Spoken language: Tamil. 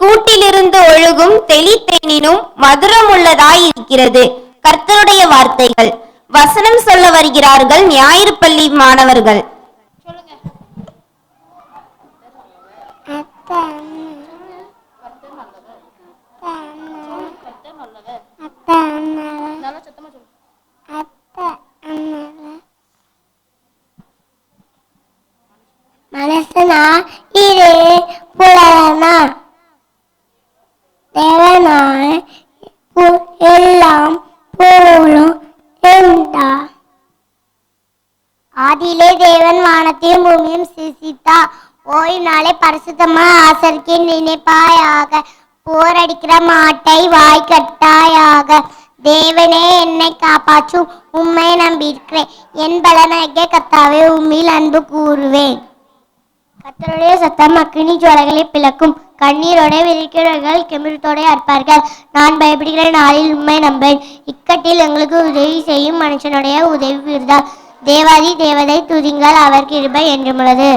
கூட்டிலிருந்து ஒழுகும் தெளித்தேனினும் மதுரம் உள்ளதாய் இருக்கிறது. கர்த்தருடைய வார்த்தைகள். வசனம் சொல்ல வருகிறார்கள் ஞாயிறு பள்ளி மாணவர்கள். மனசனா இரு புலனா தேவனாய் எல்லாம் போலும் என்றா. ஆதியிலே தேவன் வானத்தையும் பூமியும் சிருஷ்டித்தா. ஓய்வு நாளை பரிசுத்தமா ஆசரிக்க நினைப்பாயாக. போர் அடிக்கிற மாட்டை வாய் கட்டாயாக. தேவனே என்னை காப்பாற்றும், உம்மை நம்பியிருக்கிறேன். என் பலனாகிய கர்த்தாவே உம்மில் அன்பு கூறுவேன். கர்த்தருடைய சத்தம் அக்கினி ஜுவாலைகளை பிளக்கும். கண்ணீரோட விரிக்கிறவர்கள் கெமிழ்த்தோட அற்பார்கள். நான் பயப்படுகிற நாளில் உண்மை நம்பேன். இக்கட்டில் எங்களுக்கு உதவி செய்யும் மனுஷனுடைய உதவி விருதா. தேவாதி தேவதை துதிங்கள், அவர் கிருபை என்றுமுள்ளது.